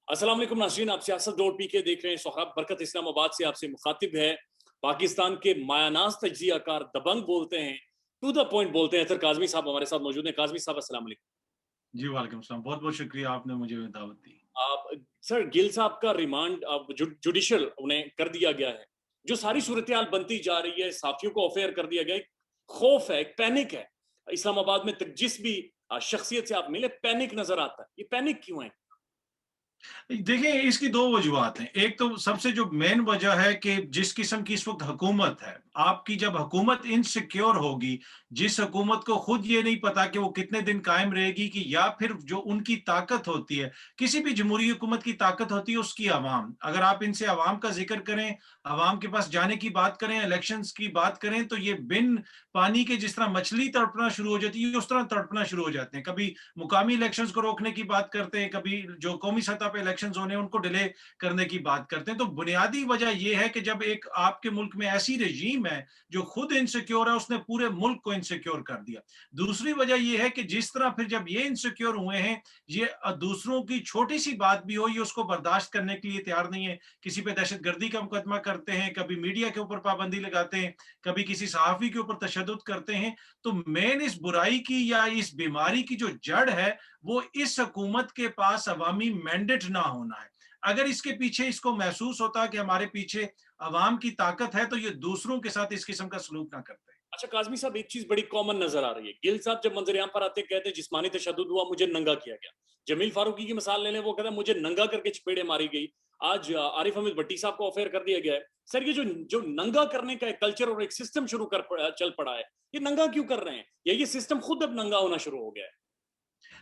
अस्सलाम वालेकुम नाज़रीन, आप सियासत डॉट पी के देख रहे हैं। सोहराब बरकत इस्लामाबाद से आपसे मुखातिब है। पाकिस्तान के मायानाज तज्जियाकार दबंग बोलते हैं, टू द पॉइंट बोलते हैं। अतर काज़मी साहब हमारे साथ मौजूद हैं। काज़मी साहब अस्सलाम वालेकुम। जी, वालेकुम सलाम। बहुत-बहुत शुक्रिया आपने मुझे दावत दी। आप सर गिल साहब का रिमांड अब जुडिशियल उन्हें कर दिया गया है। जो सारी सूरत-ए-हाल बनती जा रही है, साथियों को ऑफ एयर कर दिया गया है। खौफ है, एक पैनिक है। इस्लामाबाद में जिस भी शख्सियत से आप मिले पैनिक नज़र आता है। ये पैनिक क्यों है? देखिए, इसकी 2 वजूहात हैं। एक तो सबसे जो मेन वजह है कि जिस किस्म की इस वक़्त हुकूमत है, आपकी जब हुकूमत इनसिक्योर होगी, जिस हुकूमत को खुद ये नहीं पता कि वो कितने दिन कायम रहेगी कि या फिर जो उनकी ताकत होती है, किसी भी जमहूरी हुकूमत की ताकत होती है उसकी अवाम। अगर आप इनसे अवाम का ज़िक्र करें, अवाम के पास जाने की बात करें, इलेक्शंस की बात करें, तो ये बिन पानी के जिस तरह मछली तड़पना शुरू हो जाती है, उस तरह तड़पना शुरू हो जाते हैं। कभी मुकामी इलेक्शंस को रोकने की बात करते हैं, कभी जो कौमी सतह पे इलेक्शंस होने हैं उनको डिले करने की बात करते हैं। तो बुनियादी वजह ये है कि जब एक आपके मुल्क में ऐसी रजीम है जो खुद इनसिक्योर है, उसने पूरे मुल्क को इनसिक्योर कर दिया। दूसरी वजह ये है कि जिस तरह फिर जब ये इनसिक्योर हुए हैं, ये दूसरों की छोटी सी बात भी हो, ये उसको बर्दाश्त करने के लिए तैयार नहीं है। किसी पे दहशतगर्दी का मुकदमा करते हैं, कभी मीडिया के ऊपर पाबंदी लगाते हैं, कभी किसी सहाफ़ी के ऊपर तशद्दुद करते हैं। तो मेन इस बुराई की या इस बीमारी की जो जड़ है, वो इस हुकूमत के पास अवामी मैंडेट ना होना है। अगर इसके पीछे इसको महसूस होता कि हमारे पीछे अवाम की ताकत है, तो ये दूसरों के साथ इस किस्म का सलूक ना करते। अच्छा काज़मी साहब, एक चीज़ बड़ी कॉमन नज़र आ रही है। गिल साहब जब मंज़र-ए-आम पर आते हैं कहते हैं जिस्मानी तशद्दुद हुआ, मुझे नंगा किया गया। जमील फारूकी की मिसाल ले लें, वो कहता है मुझे नंगा करके चपेड़े मारी गई। आज आरिफ हमीद भट्टी साहब को ऑफ एयर कर दिया गया है। सर ये जो जो नंगा करने का एक कल्चर और एक सिस्टम शुरू चल पड़ा है, ये नंगा क्यों कर रहे हैं? या ये सिस्टम खुद अब नंगा होना शुरू हो गया है?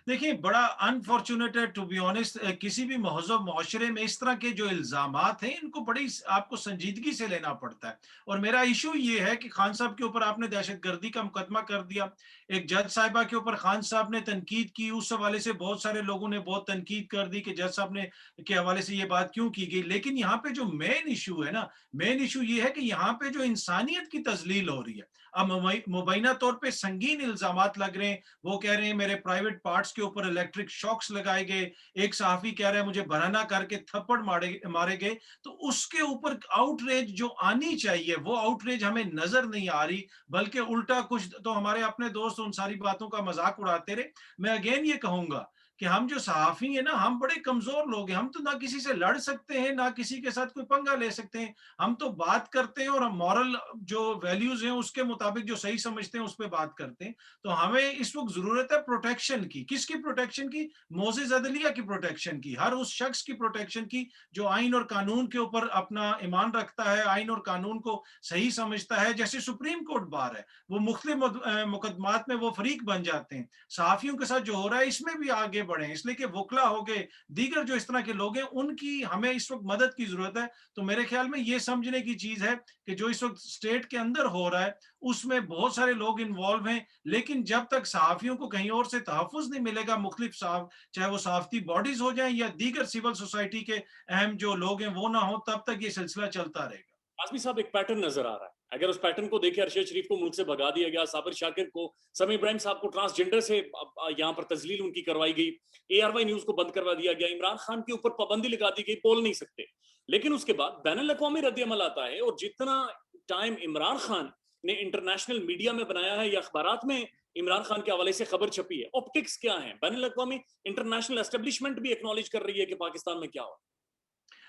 देखिए, बड़ा अनफॉर्चुनेट है टू बी ऑनेस्ट। किसी भी महज़ब मुआशरे में इस तरह के जो इल्ज़ामात हैं, इनको बड़ी आपको संजीदगी से लेना पड़ता है। और मेरा इशू ये है कि खान साहब के ऊपर आपने दहशतगर्दी का मुकदमा कर दिया। एक जज साहिबा के ऊपर खान साहब ने तनकीद की, उस हवाले से बहुत सारे लोगों ने बहुत तनकीद कर दी कि जज साहब ने के हवाले से ये बात क्यों की गई। लेकिन यहाँ पे जो मेन इशू है ना, मेन इशू ये है कि यहाँ पे जो इंसानियत की तज़लील हो रही है। अब मुबैना तौर पे संगीन इल्ज़ामात लग रहे हैं। वो कह रहे हैं मेरे प्राइवेट पार्ट्स के ऊपर इलेक्ट्रिक शॉक्स लगाए गए। एक सहाफ़ी कह रहा है मुझे बहाना करके थप्पड़ मारे मारे गए। तो उसके ऊपर आउटरेज जो आनी चाहिए, वो आउटरेज हमें नज़र नहीं आ रही, बल्कि उल्टा कुछ तो हमारे अपने दोस्त उन सारी बातों का मज़ाक उड़ाते रहे। मैं अगेन ये कहूँगा कि हम जो सहाफ़ी हैं ना, हम बड़े कमज़ोर लोग हैं। हम तो ना किसी से लड़ सकते हैं, ना किसी के साथ कोई पंगा ले सकते हैं। हम तो बात करते हैं और हम मॉरल जो वैल्यूज़ हैं, उसके मुताबिक जो सही समझते हैं, उस पे बात करते हैं। तो हमें इस वक़्त ज़रूरत है प्रोटेक्शन की। किसकी प्रोटेक्शन की? मोअज़्ज़िज़ अदलिया की प्रोटेक्शन की। हर उस शख्स की प्रोटेक्शन की जो आइन और कानून के ऊपर अपना ईमान रखता है, आइन और कानून को सही समझता है। जैसे सुप्रीम कोर्ट बार है, वो मुख्तलिफ मुकदमात में वो फरीक बन जाते हैं। सहाफ़ियों के साथ जो हो रहा है, इसमें भी आगे बढ़ें। इसलिए कि वुकला हो गए, दीगर जो इस तरह के लोग हैं, उनकी हमें इस वक़्त मदद की ज़रूरत है। तो मेरे ख़्याल में ये समझने की चीज़ है कि जो इस वक़्त स्टेट के अंदर हो रहा है, उसमें बहुत सारे लोग इन्वॉल्व हैं। लेकिन जब तक सहाफ़ियों को कहीं और से तहफ़्फ़ुज़ नहीं मिलेगा, मुख्तलिफ साहब चाहे वो सहाफ़ती बॉडीज़ हो जाएँ या दीगर सिविल सोसाइटी के अहम जो लोग हैं वो ना हो, तब तक ये सिलसिला चलता रहेगा। आज़मी साहब एक पैटर्न नज़र आ रहा है। अगर उस पैटर्न को देखें, अरशद शरीफ को मुल्क से भगा दिया गया, साबिर शाकिर को, समी इब्राहिम साहब को ट्रांसजेंडर से यहाँ पर तज़लील उनकी करवाई गई, एआरवाई न्यूज़ को बंद करवा दिया गया, इमरान खान के ऊपर पाबंदी लगा दी गई, बोल नहीं सकते। लेकिन उसके बाद बैनुल-अक़वामी रद्द-ए-अमल आता है और जितना टाइम इमरान खान ने इंटरनेशनल मीडिया में बनाया है या अखबारात में इमरान खान के हवाले से खबर छपी है, ऑप्टिक्स क्या है? बैनुल-अक़वामी इंटरनेशनल एस्टेब्लिशमेंट भी एक्नॉलेज कर रही है कि पाकिस्तान में क्या हो।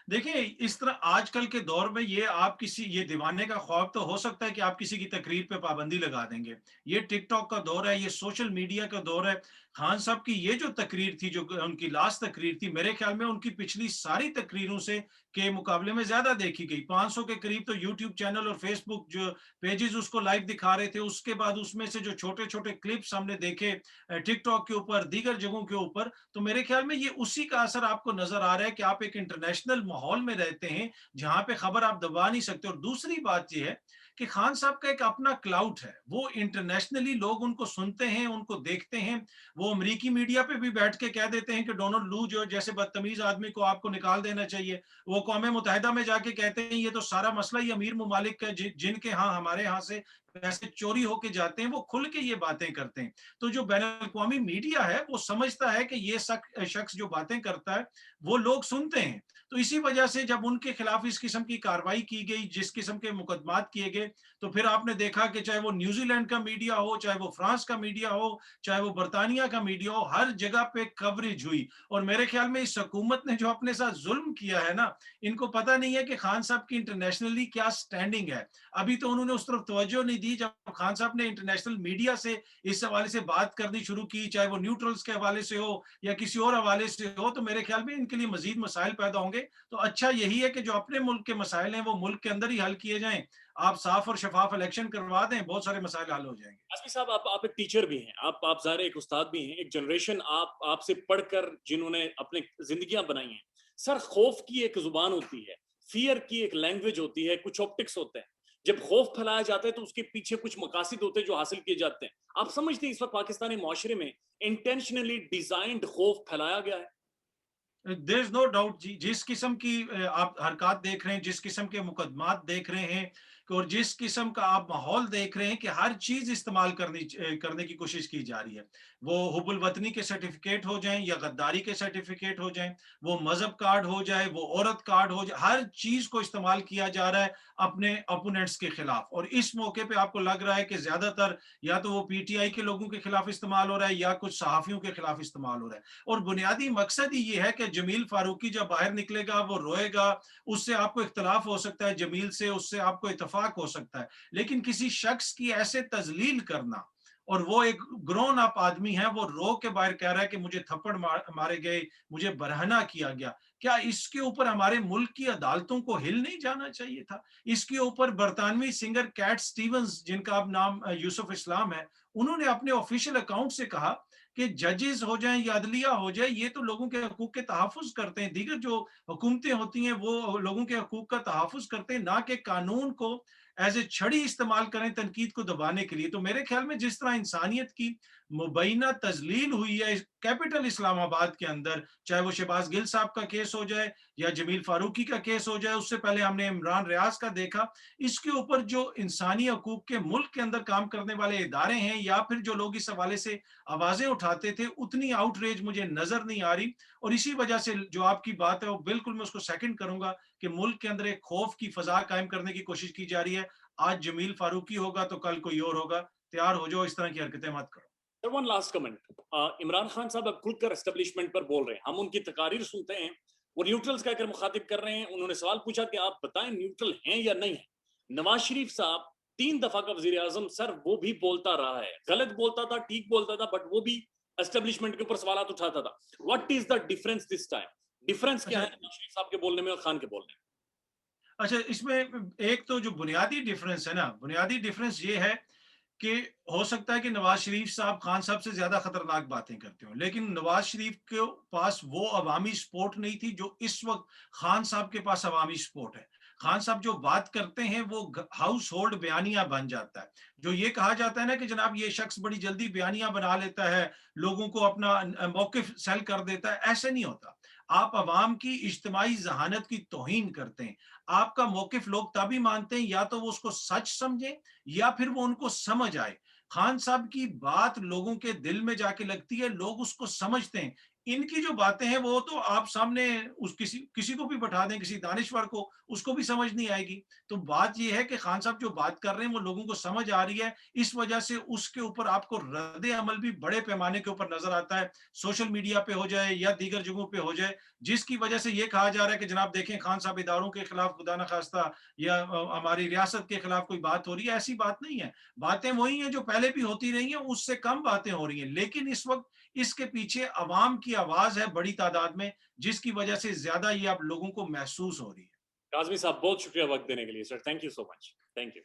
देखिए, इस तरह आजकल के दौर में ये आप किसी ये दीवाने का ख्वाब तो हो सकता है कि आप किसी की तकरीर पे पाबंदी लगा देंगे। ये टिकटॉक का दौर है, ये सोशल मीडिया का दौर है। खान साहब की ये जो तकरीर थी, जो उनकी लास्ट तकरीर थी, मेरे ख्याल में उनकी पिछली सारी तकरीरों से के मुकाबले में ज़्यादा देखी गई। 500 के करीब तो यूट्यूब चैनल और फेसबुक जो पेजेज़ उसको लाइव दिखा रहे थे। उसके बाद उसमें से जो छोटे-छोटे क्लिप्स हमने देखे टिकटॉक के ऊपर, दीगर जगहों के ऊपर, तो मेरे ख्याल में ये उसी का असर आपको नज़र आ रहा है कि आप एक इंटरनेशनल माहौल में रहते हैं, जहाँ पे खबर आप दबा नहीं सकते। और दूसरी बात ये है कि खान साहब का एक अपना क्लाउट है। वो इंटरनेशनली लोग उनको सुनते हैं, उनको देखते हैं। वो अमेरिकी मीडिया पे भी बैठ के कह देते हैं कि डोनाल्ड लू जो जैसे बदतमीज़ आदमी को आपको निकाल देना चाहिए। वो अक़वाम मुत्तहिदा में जाके कहते हैं ये तो सारा मसला ही अमीर ममालिक का जिनके यहाँ हमारे यहाँ से पैसे चोरी होके जाते हैं, वो खुल के ये बातें करते हैं। तो जो बैनुल-अक़वामी मीडिया है, वो समझता है कि ये शख्स जो बातें करता है, वो लोग सुनते हैं। तो इसी वजह से जब उनके खिलाफ इस किस्म की कार्रवाई की गई, जिस किस्म के मुकदमात किए गए, तो फिर आपने देखा कि चाहे वो न्यूजीलैंड का मीडिया हो, चाहे वो फ्रांस का मीडिया हो, चाहे वो बर्तानिया का मीडिया हो, हर जगह पे कवरेज हुई। और मेरे ख्याल में इस हुकूमत ने जो अपने साथ जुल्म किया है ना, इनको पता नहीं है कि खान साहब की इंटरनेशनली क्या स्टैंडिंग है। अभी तो उन्होंने उस तरफ तवज्जो नहीं दी। जब खान साहब ने इंटरनेशनल मीडिया से इस हवाले से बात करनी शुरू की, चाहे वो न्यूट्रल्स के हवाले से हो या किसी और हवाले से हो, तो मेरे ख्याल में इनके लिए मजीद मसाइल पैदा होंगे। तो अच्छा यही है कि जो अपने मुल्क के मसाइल हैं वो मुल्क के अंदर ही हल किए जाएं। आप साफ और शफाफ इलेक्शन करवा दें, बहुत सारे मसाइल हल हो जाएंगे। आजमी साहब, आप एक टीचर भी हैं, आप ज़ाहिर है एक उस्ताद भी हैं, एक जनरेशन आपसे पढ़कर जिन्होंने अपनी जिंदगियां बनाई हैं। सर, खौफ की एक जुबान होती है, फियर की एक लैंग्वेज होती है, कुछ ऑप्टिक्स होते हैं। जब खौफ फैलाया जाता है तो उसके पीछे कुछ मकासद होते हैं जो हासिल किए जाते हैं। आप समझते हैं इस वक्त पाकिस्तानी माशरे में इंटेंशनली डिजाइंड खौफ फैलाया गया है? देयर इज नो डाउट जी। जिस किस्म की आप हरकत देख रहे हैं, जिस किस्म के मुकदमात देख रहे हैं, और जिस किस्म का आप माहौल देख रहे हैं कि हर चीज इस्तेमाल करने की कोशिश की जा रही है, वो हुबुल वतनी के सर्टिफिकेट हो जाएं या गद्दारी के सर्टिफिकेट हो जाएं, वो मजहब कार्ड हो जाए, वो औरत कार्ड हो जाए, हर चीज को इस्तेमाल किया जा रहा है अपने अपोनेंट्स के खिलाफ। और इस मौके पे आपको लग रहा है कि ज्यादातर या तो वो पीटीआई के लोगों के खिलाफ इस्तेमाल हो रहा है या कुछ सहाफियों के खिलाफ इस्तेमाल हो रहा है। और बुनियादी मकसद ही ये है कि जमील फारूकी जब बाहर निकलेगा वो रोएगा, उससे आपको इख्तलाफ हो सकता है जमील से, उससे आपको इतफाक हो सकता है, लेकिन किसी शख्स की ऐसे तजलील करना, और वो एक ग्रोन अप आदमी है, वो रो के बाहर कह रहा है कि मुझे थप्पड़ मारे गए, मुझे बरहना किया गया, क्या इसके ऊपर हमारे मुल्क की अदालतों को हिल नहीं जाना चाहिए था? इसके ऊपर बरतानवी सिंगर कैट स्टीवंस, जिनका अब नाम यूसुफ इस्लाम है, उन्होंने अपने ऑफिशियल अकाउंट से कहा कि जजेस हो जाएं या अदलिया हो जाए, ये तो लोगों के हकूक के तहफ़्फ़ुज़ करते हैं, दीगर जो हुकूमतें होती हैं वो लोगों के हकूक का तहफ़्फ़ुज़ करते हैं, ना कि कानून को एज ए छड़ी इस्तेमाल करें तनकीद को दबाने के लिए। तो मेरे ख्याल में जिस तरह इंसानियत की मुबैना तजलील हुई है कैपिटल इस्लामाबाद के अंदर, चाहे वो शहबाज गिल साहब का केस हो जाए या जमील फारूकी का केस हो जाए, उससे पहले हमने इमरान रियाज का देखा, इसके ऊपर जो इंसानी हकूक के मुल्क के अंदर काम करने वाले इदारे हैं या फिर जो लोग इस हवाले से आवाजें उठाते थे, उतनी आउटरीच मुझे नजर नहीं आ रही। और इसी वजह से जो आपकी बात है वो बिल्कुल मैं उसको सेकंड करूंगा कि मुल्क के अंदर एक खौफ की फजा कायम करने की कोशिश की जा रही है। आज जमील फारूकी होगा तो कल कोई और होगा, तैयार हो जाओ, इस तरह की हरकतें मत करो। Sir, one last comment. Imran Khan साहब अब खुलकर एस्टेब्लिशमेंट पर बोल रहे हैं, हम उनकी तकारीर सुनते हैं, वो न्यूट्रल्स कहकर मुखातिब कर रहे हैं। उन्होंने सवाल पूछा कि आप बताएं न्यूट्रल हैं या नहीं है। नवाज शरीफ साहब 3 दफा का वजीर आजम, सर वो भी बोलता रहा है, गलत बोलता था, ठीक बोलता था, बट वो भी एस्टेब्लिशमेंट के ऊपर सवाल उठाता था। What is the difference this time? Difference क्या अच्छा है नवाज शरीफ साहब के बोलने में और खान के बोलने में? अच्छा, इसमें एक तो जो बुनियादी डिफरेंस है ना, बुनियादी डिफरेंस ये है कि हो सकता है कि नवाज शरीफ साहब खान साहब से ज्यादा खतरनाक बातें करते हो, लेकिन नवाज शरीफ के पास वो अवामी सपोर्ट नहीं थी जो इस वक्त खान साहब के पास अवामी सपोर्ट है। खान साहब जो बात करते हैं वो हाउस होल्ड बयानिया बन जाता है। जो ये कहा जाता है ना कि जनाब ये शख्स बड़ी जल्दी बयानिया बना लेता है, लोगों को अपना मौकिफ सेल कर देता है, ऐसे नहीं होता। आप अवाम की इज्तिमाई जहानत की तौहीन करते हैं। आपका मौकिफ लोग तभी मानते हैं या तो वो उसको सच समझें या फिर वो उनको समझ आए। खान साहब की बात लोगों के दिल में जाके लगती है, लोग उसको समझते हैं। इनकी जो बातें हैं वो तो आप सामने उस किसी किसी को भी बैठा दें, किसी दानिश्वर को, उसको भी समझ नहीं आएगी। तो बात ये है कि खान साहब जो बात कर रहे हैं वो लोगों को समझ आ रही है, इस वजह से उसके ऊपर आपको रद्द अमल भी बड़े पैमाने के ऊपर नजर आता है, सोशल मीडिया पे हो जाए या दीगर जगहों पे हो जाए, जिसकी वजह से ये कहा जा रहा है कि जनाब देखें खान साहब इदारों के खिलाफ खुदा न खास्ता या हमारी रियासत के खिलाफ कोई बात हो रही है। ऐसी बात नहीं है, बातें वही हैं जो पहले भी होती रही हैं, उससे कम बातें हो रही हैं, लेकिन इस वक्त इसके पीछे अवाम की आवाज है बड़ी तादाद में, जिसकी वजह से ज्यादा ये अब लोगों को महसूस हो रही है। काजमी साहब, बहुत शुक्रिया वक्त देने के लिए। Sir, thank you so much. Thank you.